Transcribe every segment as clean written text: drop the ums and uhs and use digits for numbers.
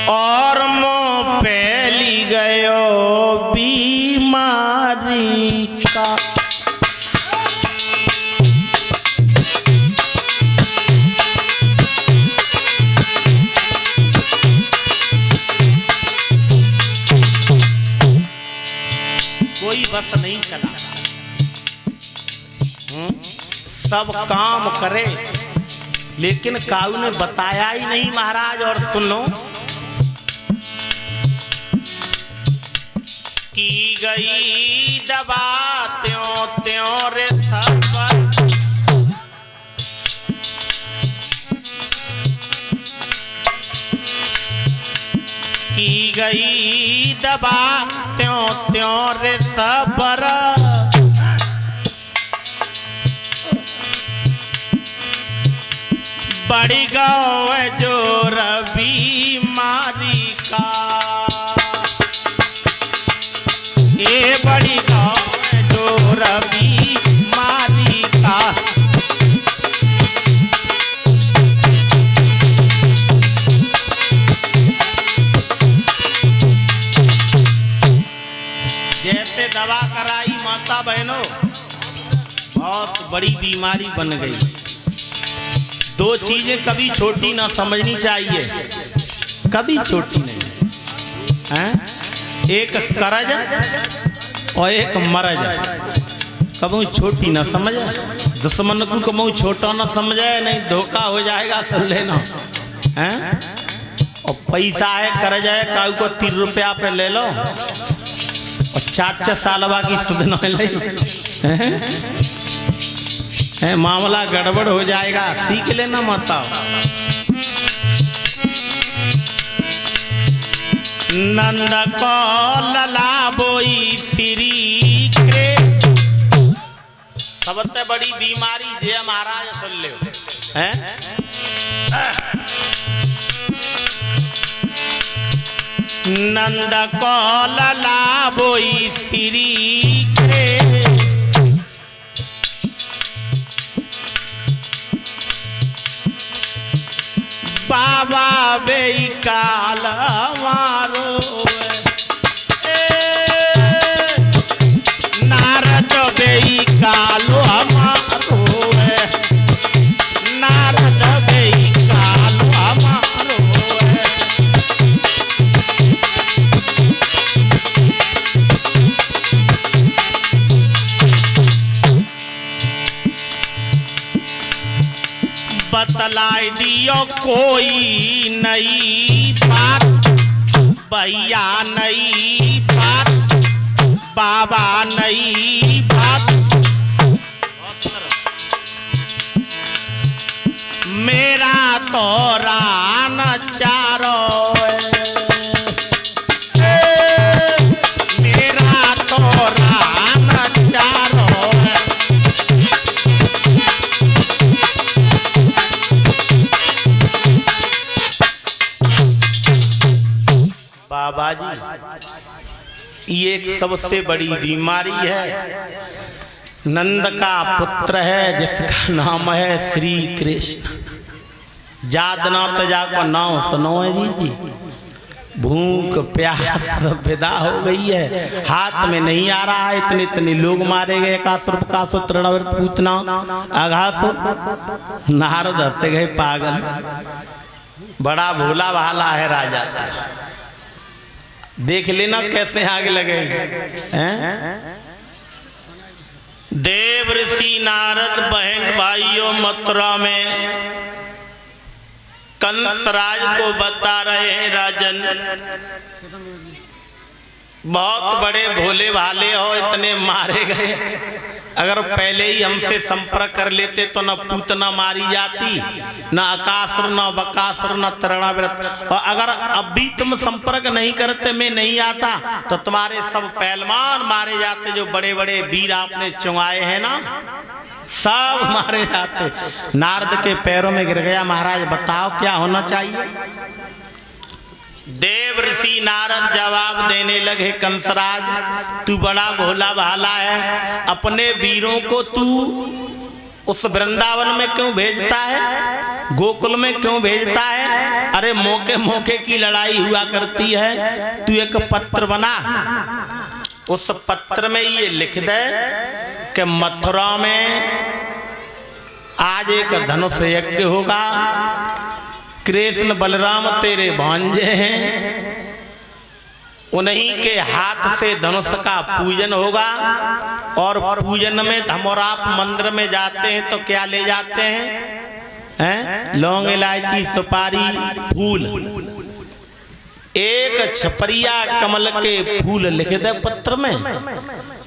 और मुँह फैली गयो बीमारी का। कोई बस नहीं चला, सब काम करे लेकिन काऊ ने बताया ही नहीं महाराज। और सुनो, की गई दबा त्यों त्यों रे सफर, की गई दबा त्यों त्यों रे सफर, बड़ी गाँव जो रवि मारी का, ये बड़ी गाँव जो रवि मारी का। जैसे दवा कराई माता बहनों, बहुत बड़ी बीमारी बन गई। दो चीजें कभी छोटी ना समझनी चाहिए, कभी छोटी नहीं है। एक करज और एक मरज, कभी छोटी ना समझे। दुश्मन को कभी छोटा ना समझे, नहीं धोखा हो जाएगा सुन लेना है। और पैसा है करज है, काऊ को 3 रुपया पे ले लो और 4 सालवा की सुध न ले, मामला गड़बड़ हो जाएगा। सीख लेना माता। नंद को लला बोई श्री कृष्ण, सबसे बड़ी बीमारी जय महाराज सुन ले हैं। नंद को लला बोई श्री कृष्ण, बाबा बेई काल मारो, नारद बेई कालो हमारो, नारद बेई कालो हमारो। बतलाई दियो कोई नई बात, भैया नई बात, बाबा नई बात। मेरा तो रान चारो, मेरा तो रान चारो। बाबा जी, ये एक सबसे बड़ी बीमारी है। नंद का पुत्र है जिसका नाम है श्री कृष्ण। जादना तजा का नाम सुनो है जी। भूख प्यास विदा हो गई है, हाथ में नहीं आ रहा है। इतने इतने लोग मारे गए। कासुर कासुर तृणवर पूतना अघासुर। नारद हंस गए पागल, बड़ा भोला भाला है राजा। देख लेना कैसे आगे लगे हैं। देव ऋषि नारद बहन भाइयों मथुरा में कंसराज को बता रहे हैं, राजन बहुत बड़े भोले भाले हो, इतने मारे गए। अगर पहले ही हमसे संपर्क कर लेते तो न पूतना मारी जाती, न अकासुर, न बकासुर, न तृणाव्रत। और अगर अब भी तुम संपर्क नहीं करते, मैं नहीं आता, तो तुम्हारे सब पहलवान मारे जाते। जो बड़े बड़े वीर आपने चुंगाए हैं ना, सब मारे जाते। नारद के पैरों में गिर गया। महाराज बताओ क्या होना चाहिए। देव ऋषि नारद जवाब देने लगे, कंसराज तू बड़ा भोला भाला है, अपने वीरों को तू उस वृंदावन में क्यों भेजता है, गोकुल में क्यों भेजता है? अरे मौके मौके की लड़ाई हुआ करती है। तू एक पत्र बना, उस पत्र में ये लिख दे कि मथुरा में आज एक धनुष यज्ञ होगा, कृष्ण बलराम तेरे भांजे हैं, उन्हीं के हाथ से धनुष का पूजन होगा। और पूजन में हम और आप मंदिर में जाते हैं तो क्या ले जाते हैं? लौंग, इलायची, सुपारी, फूल। एक छपरिया कमल के फूल लिख दे पत्र में,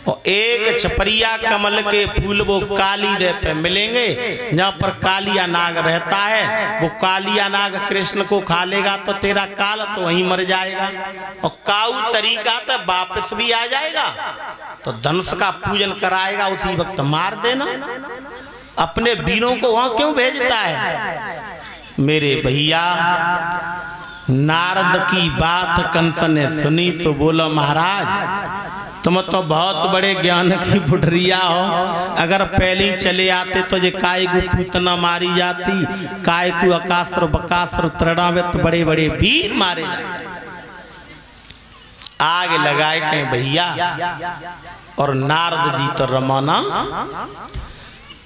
और एक छपरिया कमल के फूल वो काली दे पे मिलेंगे। जहाँ पर कालिया नाग रहता है, वो कालिया नाग कृष्ण को खा लेगा तो तेरा काल तो वहीं मर जाएगा, और काऊ तरीका तो वापस भी आ जाएगा। तो धनुष का पूजन कराएगा, उसी वक्त मार देना। अपने वीरों को वहां क्यों भेजता है? मेरे भैया, नारद की बात कंस ने सुनी तो बोलो महाराज तुम तो बहुत बड़े ज्ञान की बुढ़रिया हो। अगर पहले ही चले आते तो ये काय को पूतना मारी जाती, काय को अकासुर बकासुर तृणावित बड़े बड़े वीर मारे जाते। आग लगाए कहीं भैया, और नारद जी तो रमाना।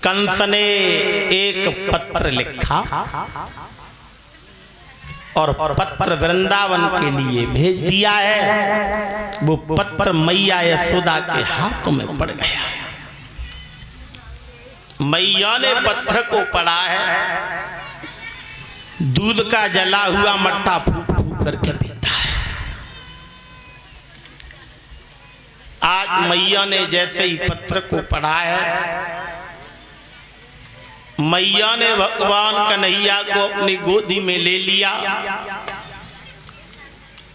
कंस ने एक पत्र लिखा और पत्र वृंदावन के लिए भेज दिया है। वो पत्र मैया यशोदा के हाथों में पड़ गया। मैया ने पत्र को पढ़ा है, दूध का जला हुआ मट्टा फूक फूक करके पीता है। आज मैया ने जैसे ही पत्र को पढ़ा है, मैया ने भगवान कन्हैया को अपनी गोदी में ले लिया,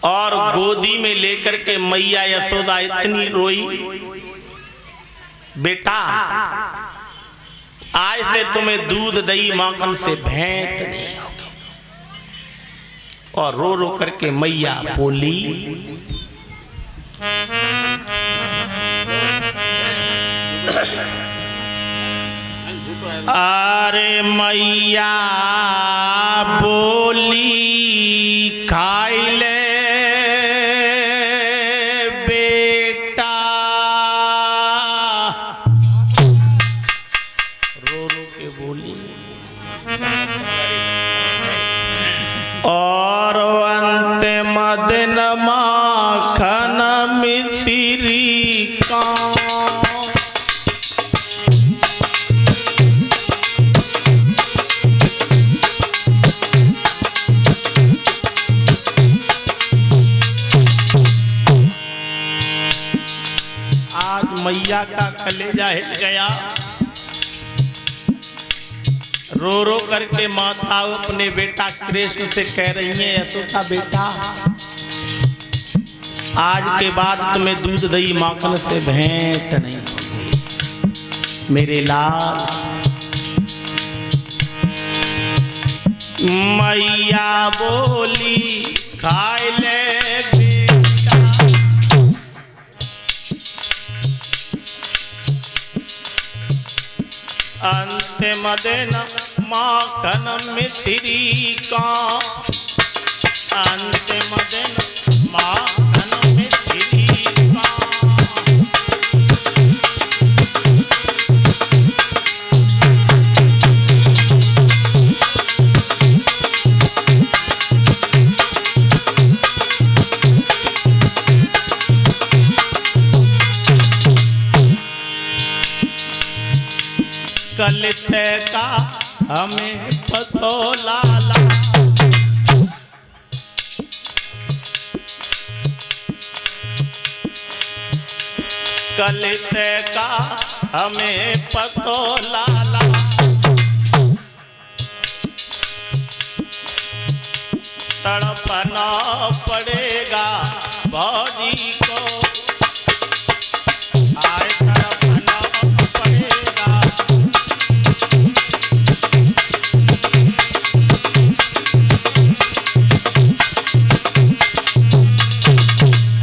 और गोदी में लेकर के मैया यशोदा इतनी रोई, बेटा आज से तुम्हें दूध दही माखन से भेंट नहीं होगी। और रो रो करके मैया बोली, अरे मैया बोली खाई ले बेटा, रो रो के बोली। और अंतिम दिन माखन मिश्री का मैया का कलेजा हिल गया। रो रो करके माता अपने बेटा कृष्ण से कह रही है, यशोदा बेटा आज के बाद तुम्हें दूध दही माखन से भेंट नहीं होगी। मेरे लाल, मैया बोली खाए ले अंतिम दिन माखन मिश्री का, अंतिम दिन माखन मिश्री का। कलिते का हमें पतो लाला, कलिते का हमें पतो लाला। तड़पना पड़ेगा भौजी को, आए तड़पना पड़ेगा।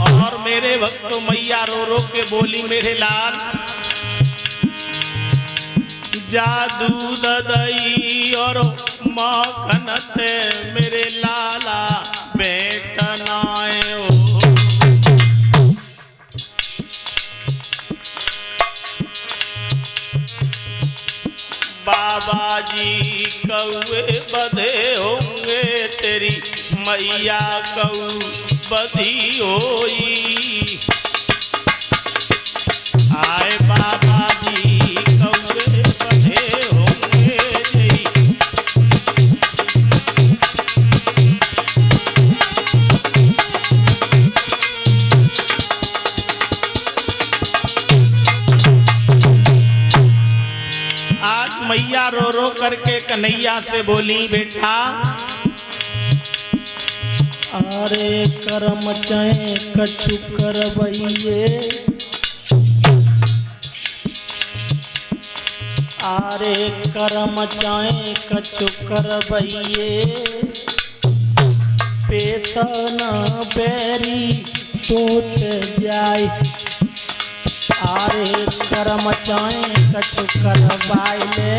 और मेरे भक्त मैया रो रो के बोली, मेरे लाल जादू ददई और माखन ते मेरे लाल कौए बधे होंगे तेरी मैया कऊ बधी होई। आए बाबा जी कौए बधे होंगे जई। आज मैया रो रो करके कन्हैया से बोली, बेटा अरे कर्म चाहे कछु करवैये, अरे कर्म चाहे कछु करवैये, पेशन बैरी टूट जाए। अरे कर्म चाहे कछु करवाइले,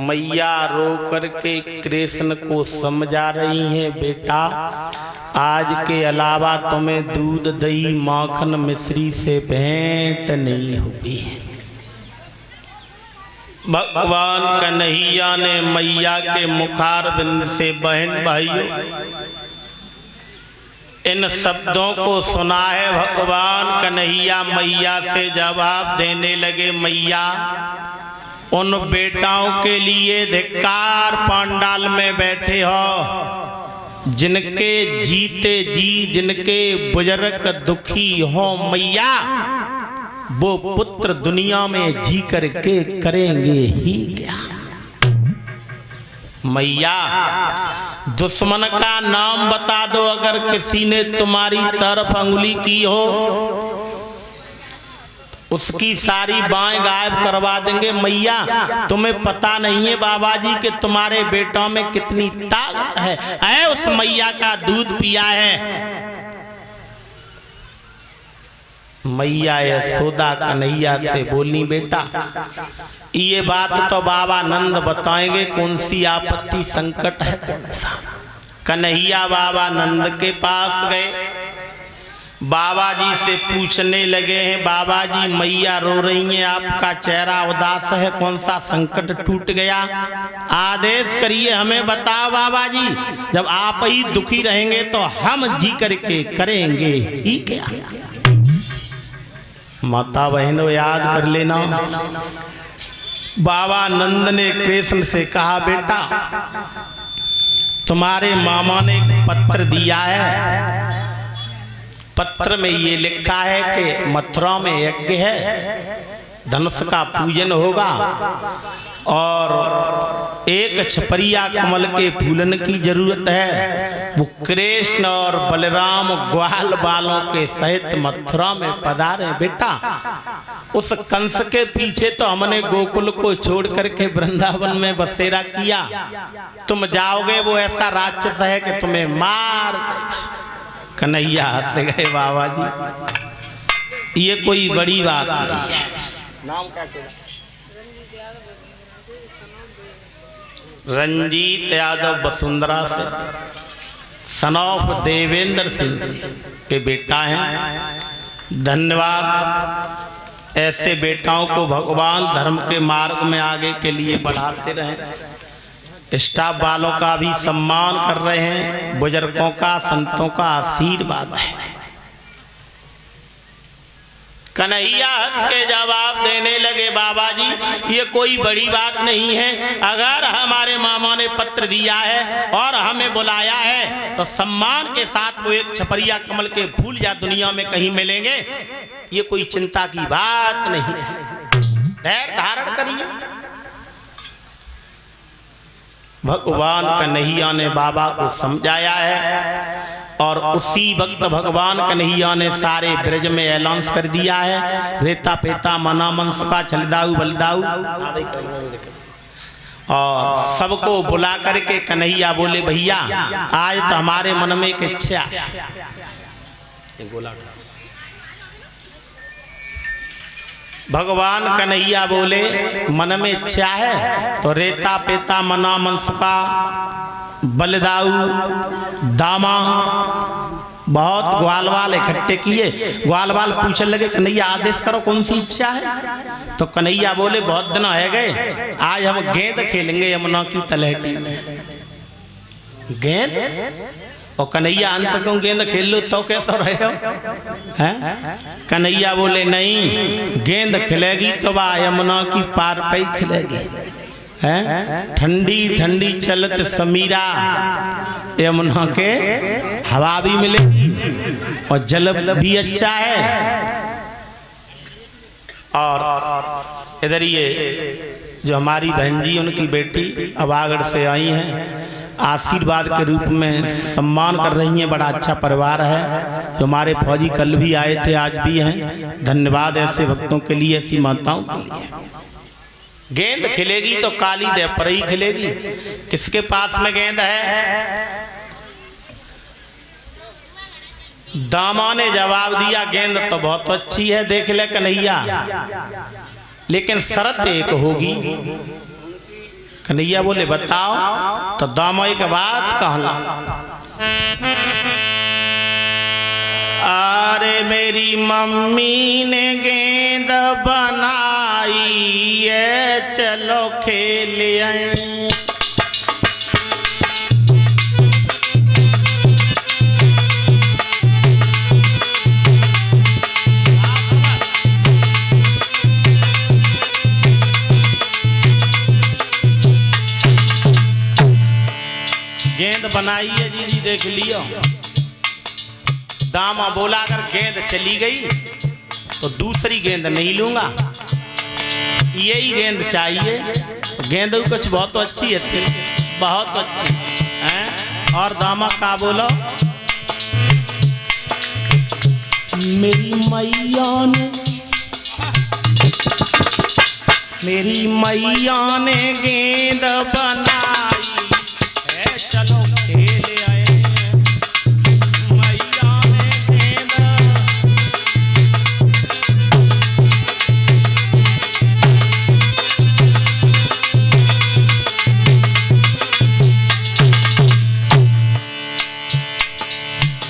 मैया रो करके कृष्ण को समझा रही हैं, बेटा आज के अलावा तुम्हें दूध दही माखन मिश्री से भेंट नहीं होगी। भगवान कन्हैया ने मैया के मुखारबिंद से, बहन भाइयों इन शब्दों को सुना है। भगवान कन्हैया मैया से जवाब देने लगे, मैया उन बेटाओं के लिए धिक्कार पांडाल में बैठे हो जिनके जीते जी, जिनके बुजुर्ग दुखी हो मैया, वो पुत्र दुनिया में जी करके करेंगे ही क्या। मैया दुश्मन का नाम बता दो, अगर किसी ने तुम्हारी तरफ अंगुली की हो उसकी सारी बाएं गायब करवा देंगे। मैया तुम्हें पता नहीं है बाबा जी कि तुम्हारे बेटों में कितनी ताकत है। ऐ उस मैया का दूध पिया है। मैया यशोदा कन्हैया से बोली, बेटा ये बात तो बाबा नंद बताएंगे, कौन सी आपत्ति संकट है कौन सा। कन्हैया बाबा नंद के पास गए, बाबा जी से पूछने लगे हैं, बाबा जी मैया रो रही हैं, आपका चेहरा उदास है, कौन सा संकट टूट गया, आदेश करिए हमें बताओ बाबा जी। जब आप ही दुखी रहेंगे तो हम जी करके करेंगे ही क्या। माता बहनों याद कर लेना, बाबा नंद ने कृष्ण से कहा, बेटा तुम्हारे मामा ने एक पत्र दिया है, पत्र में ये लिखा है कि मथुरा में यज्ञ है, धनुष का पूजन होगा और एक छपरिया कमल के फूलन की जरूरत है। वो कृष्ण और बलराम ग्वाल बालों के सहित मथुरा में पधारे। बेटा उस कंस के पीछे तो हमने गोकुल को छोड़ करके वृंदावन में बसेरा किया, तुम जाओगे वो ऐसा राक्षस है कि तुम्हें मार देगा। कन्हैया हंस गए, बाबा जी ये कोई बड़ी बात नहीं है। नाम क्या चला? रंजीत यादव वसुंधरा से, सन ऑफ देवेंद्र सिंह के बेटा हैं। धन्यवाद, ऐसे बेटाओं को भगवान धर्म के मार्ग में आगे के लिए बढ़ाते रहें। स्टाफ वालों का भी सम्मान कर रहे हैं, बुजुर्गों का, संतों का आशीर्वाद है। कन्हैया हंस के जवाब देने लगे, बाबा जी ये कोई बड़ी बात नहीं है, अगर हमारे मामा ने पत्र दिया है और हमें बुलाया है तो सम्मान के साथ वो एक छपरिया कमल के फूल या दुनिया में कहीं मिलेंगे, ये कोई चिंता की बात नहीं है। धैर्य धारण करिए। भगवान कन्हैया ने बाबा को समझाया है और उसी वक्त भगवान कन्हैया ने सारे ब्रज में ऐलान कर दिया है, रेता पेता मना मन सुखा छलदाऊ बलदाऊ, और सबको बुला करके कन्हैया बोले, भैया आज तो हमारे मन में एक इच्छा है। भगवान कन्हैया बोले, मन में इच्छा है तो रेता पेता मना मन सुखा बलदाऊ, दामा, बहुत ग्वाल वाल इकट्ठे किए। ग्वाल वाल पूछने लगे कन्हैया आदेश करो कौन सी इच्छा है। तो कन्हैया बोले बहुत दिन है गए, आज हम गेंद खेलेंगे यमुना की तलहटी में। गेंद? और कन्हैया अंत क्यों गेंद खेल लो तो कैसा रहे हो? कन्हैया बोले नहीं, गेंद खिलेगी तो वह यमुना की पार पे ही खिलेगी। ठंडी ठंडी चलत समीरा, यमुना के हवा भी मिलेगी और जल भी अच्छा है। और इधर ये जो हमारी बहन जी उनकी बेटी अबागढ़ से आई हैं, आशीर्वाद के रूप में सम्मान कर रही हैं। बड़ा अच्छा परिवार है। जो हमारे फौजी कल भी आए थे, आज भी हैं। धन्यवाद ऐसे भक्तों के लिए, ऐसी माताओं के लिए। गेंद खिलेगी तो काली दे पर ही खिलेगी। किसके पास में गेंद है? दामा ने जवाब दिया गेंद तो बहुत अच्छी है, देख ले कन्हैया, लेकिन शर्त एक होगी। कन्हैया बोले बताओ। तो दामा एक बात कहला, अरे मेरी मम्मी ने गेंद बनाई है, चलो खेल आए। गेंद बनाई है जी देख लियो। दामा बोला अगर गेंद चली गई तो दूसरी गेंद नहीं लूंगा, यही गेंद चाहिए। गेंद कुछ बहुत अच्छी है, बहुत अच्छी है। और दामा का बोलो, मेरी मैया ने गेंद बनाई है, चलो खेल आए। मैया ने गेंद,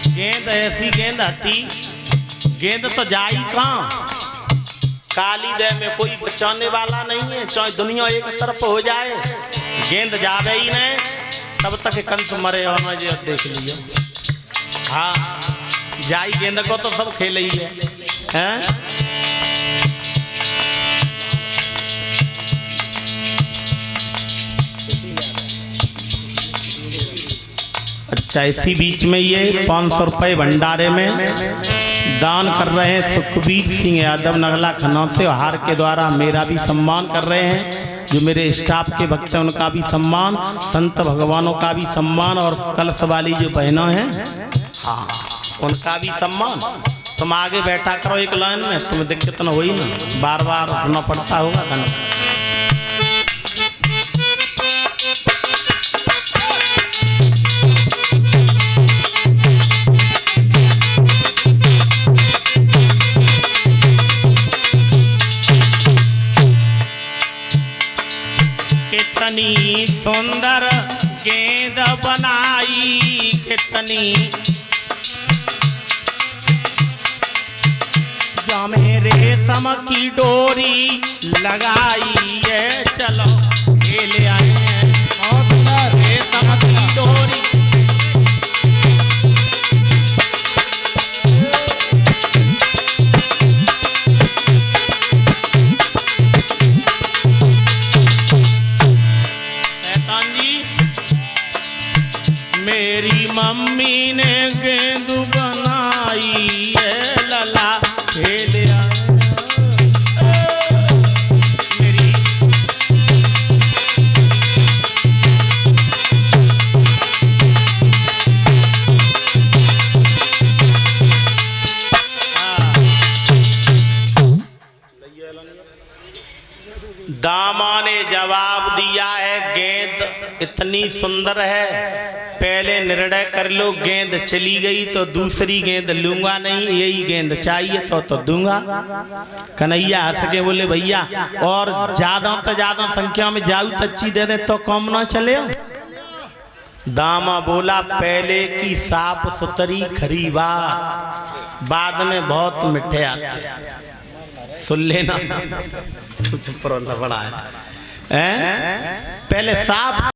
गेंद ऐसी गेंद आती, गेंद तो जाई कहाँ? काली दे में कोई बचाने वाला नहीं है। चाहे दुनिया एक तरफ हो जाए, गेंद जावे ही नहीं, तब तक कंस मरे। और मैं देख लियो, हाँ जाई गेंद को तो सब खेल ही है। अच्छा, इसी बीच में ये 500 रुपये भंडारे में दान कर रहे हैं सुखबीर सिंह यादव नगला खन्ना से। हार के द्वारा मेरा भी सम्मान कर रहे हैं। जो मेरे स्टाफ के भक्त हैं उनका भी सम्मान, संत भगवानों का भी सम्मान, और कलश वाली जो बहना हैं हाँ उनका भी सम्मान। तुम आगे बैठा करो एक लाइन में, तुम्हें दिक्कत न हुई ना, बार बार उठना पड़ता होगा। धन्यवाद। कितनी सुंदर गेंद बनाई, कितनी जामे रेशम की डोरी लगाई है, चलो खेल आए हैं। रेशम की डोरी, मेरी मम्मी ने गेंद बनाई है, लला खेल मेरी। दामा ने जवाब दिया है गेंद इतनी सुंदर है, पहले निर्णय कर लो, गेंद चली गई तो दूसरी गेंद लूंगा नहीं, यही गेंद चाहिए तो दूंगा। कन्हैया हंस के बोले भैया और ज्यादा तो ज्यादा संख्या में जाऊ तो अच्छी दे दे तो कम ना चले। दामा बोला पहले की साफ सुथरी खरी बात, बाद में बहुत मिठे आते। सुन लेना, कुछ बड़ा है, पहले साफ